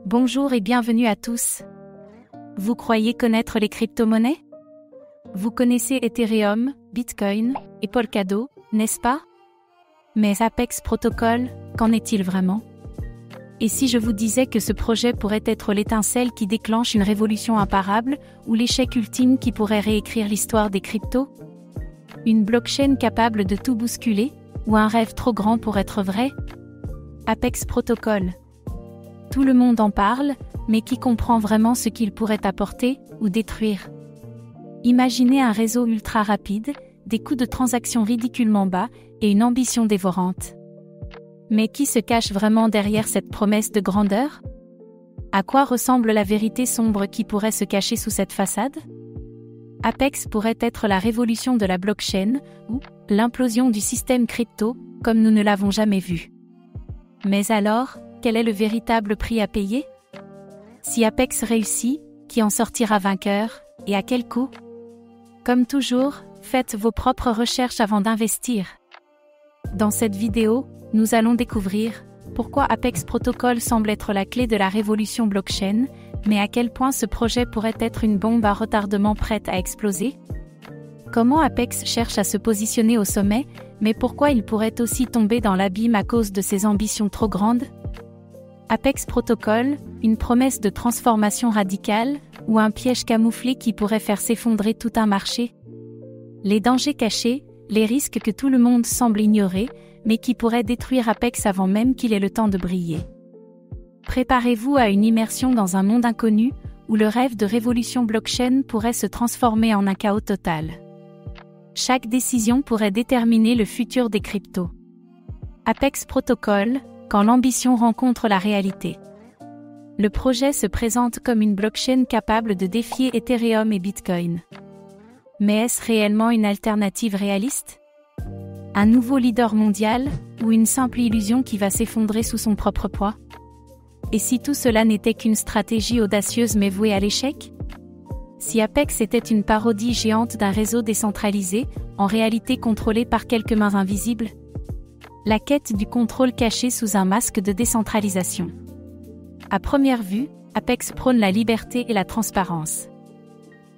Bonjour et bienvenue à tous. Vous croyez connaître les crypto-monnaies? Vous connaissez Ethereum, Bitcoin et Polkadot, n'est-ce pas? Mais Apex Protocol, qu'en est-il vraiment? Et si je vous disais que ce projet pourrait être l'étincelle qui déclenche une révolution imparable, ou l'échec ultime qui pourrait réécrire l'histoire des cryptos? Une blockchain capable de tout bousculer, ou un rêve trop grand pour être vrai? Apex Protocol. Tout le monde en parle, mais qui comprend vraiment ce qu'il pourrait apporter, ou détruire? Imaginez un réseau ultra rapide, des coûts de transaction ridiculement bas, et une ambition dévorante. Mais qui se cache vraiment derrière cette promesse de grandeur? À quoi ressemble la vérité sombre qui pourrait se cacher sous cette façade? Apex pourrait être la révolution de la blockchain, ou l'implosion du système crypto, comme nous ne l'avons jamais vu. Mais alors, quel est le véritable prix à payer? Si Apex réussit, qui en sortira vainqueur, et à quel coût? Comme toujours, faites vos propres recherches avant d'investir. Dans cette vidéo, nous allons découvrir pourquoi Apex Protocol semble être la clé de la révolution blockchain, mais à quel point ce projet pourrait être une bombe à retardement prête à exploser? Comment Apex cherche à se positionner au sommet, mais pourquoi il pourrait aussi tomber dans l'abîme à cause de ses ambitions trop grandes? Apex Protocol, une promesse de transformation radicale, ou un piège camouflé qui pourrait faire s'effondrer tout un marché? Les dangers cachés, les risques que tout le monde semble ignorer, mais qui pourraient détruire Apex avant même qu'il ait le temps de briller. Préparez-vous à une immersion dans un monde inconnu, où le rêve de révolution blockchain pourrait se transformer en un chaos total. Chaque décision pourrait déterminer le futur des cryptos. Apex Protocol, quand l'ambition rencontre la réalité. Le projet se présente comme une blockchain capable de défier Ethereum et Bitcoin. Mais est-ce réellement une alternative réaliste? Un nouveau leader mondial, ou une simple illusion qui va s'effondrer sous son propre poids? Et si tout cela n'était qu'une stratégie audacieuse mais vouée à l'échec? Si Apex était une parodie géante d'un réseau décentralisé, en réalité contrôlé par quelques mains invisibles? La quête du contrôle caché sous un masque de décentralisation. À première vue, Apex prône la liberté et la transparence.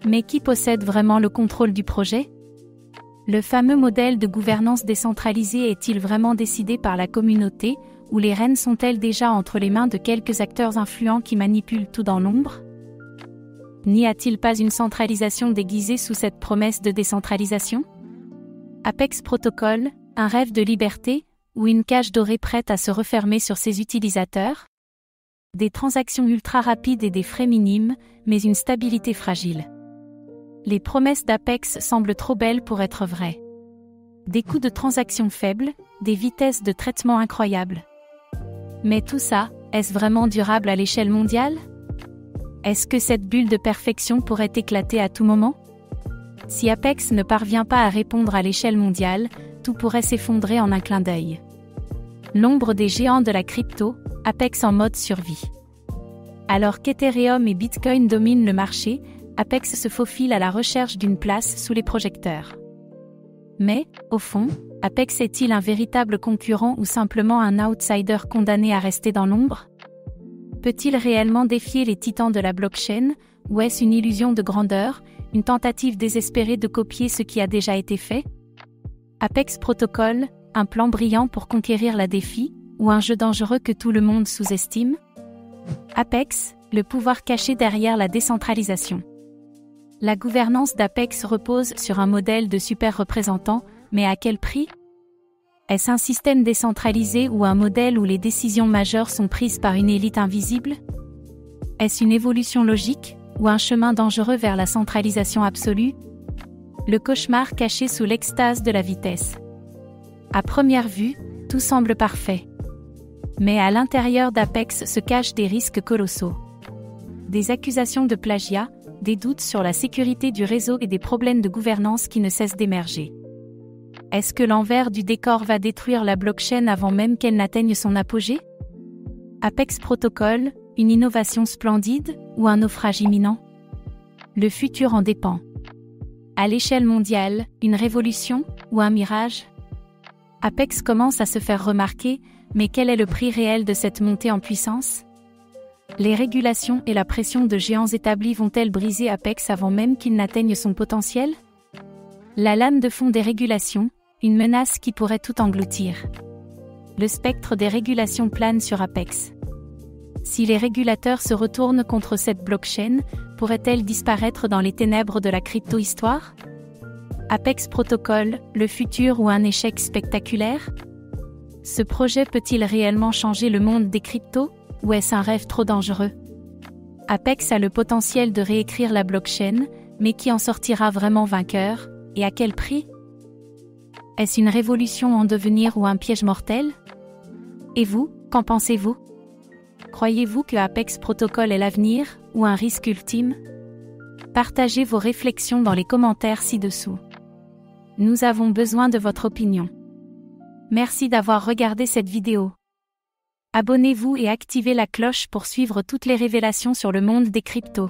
Mais qui possède vraiment le contrôle du projet? Le fameux modèle de gouvernance décentralisée est-il vraiment décidé par la communauté, ou les rênes sont-elles déjà entre les mains de quelques acteurs influents qui manipulent tout dans l'ombre? N'y a-t-il pas une centralisation déguisée sous cette promesse de décentralisation? Apex Protocol, un rêve de liberté, ou une cage dorée prête à se refermer sur ses utilisateurs? Des transactions ultra rapides et des frais minimes, mais une stabilité fragile. Les promesses d'Apex semblent trop belles pour être vraies. Des coûts de transaction faibles, des vitesses de traitement incroyables. Mais tout ça, est-ce vraiment durable à l'échelle mondiale? Est-ce que cette bulle de perfection pourrait éclater à tout moment? Si Apex ne parvient pas à répondre à l'échelle mondiale, tout pourrait s'effondrer en un clin d'œil. L'ombre des géants de la crypto, Apex en mode survie. Alors qu'Ethereum et Bitcoin dominent le marché, Apex se faufile à la recherche d'une place sous les projecteurs. Mais, au fond, Apex est-il un véritable concurrent ou simplement un outsider condamné à rester dans l'ombre? Peut-il réellement défier les titans de la blockchain, ou est-ce une illusion de grandeur, une tentative désespérée de copier ce qui a déjà été fait? Apex Protocol, un plan brillant pour conquérir la défi, ou un jeu dangereux que tout le monde sous-estime? Apex, le pouvoir caché derrière la décentralisation. La gouvernance d'Apex repose sur un modèle de super représentant, mais à quel prix? Est-ce un système décentralisé ou un modèle où les décisions majeures sont prises par une élite invisible? Est-ce une évolution logique, ou un chemin dangereux vers la centralisation absolue? Le cauchemar caché sous l'extase de la vitesse. À première vue, tout semble parfait. Mais à l'intérieur d'Apex se cachent des risques colossaux. Des accusations de plagiat, des doutes sur la sécurité du réseau et des problèmes de gouvernance qui ne cessent d'émerger. Est-ce que l'envers du décor va détruire la blockchain avant même qu'elle n'atteigne son apogée? Apex Protocol, une innovation splendide, ou un naufrage imminent? Le futur en dépend. À l'échelle mondiale, une révolution, ou un mirage? Apex commence à se faire remarquer, mais quel est le prix réel de cette montée en puissance? Les régulations et la pression de géants établis vont-elles briser Apex avant même qu'il n'atteigne son potentiel? La lame de fond des régulations, une menace qui pourrait tout engloutir. Le spectre des régulations plane sur Apex. Si les régulateurs se retournent contre cette blockchain, pourrait-elle disparaître dans les ténèbres de la crypto-histoire? Apex Protocol, le futur ou un échec spectaculaire? Ce projet peut-il réellement changer le monde des cryptos, ou est-ce un rêve trop dangereux? Apex a le potentiel de réécrire la blockchain, mais qui en sortira vraiment vainqueur, et à quel prix? Est-ce une révolution en devenir ou un piège mortel? Et vous, qu'en pensez-vous? Croyez-vous que Apex Protocol est l'avenir, ou un risque ultime? Partagez vos réflexions dans les commentaires ci-dessous. Nous avons besoin de votre opinion. Merci d'avoir regardé cette vidéo. Abonnez-vous et activez la cloche pour suivre toutes les révélations sur le monde des cryptos.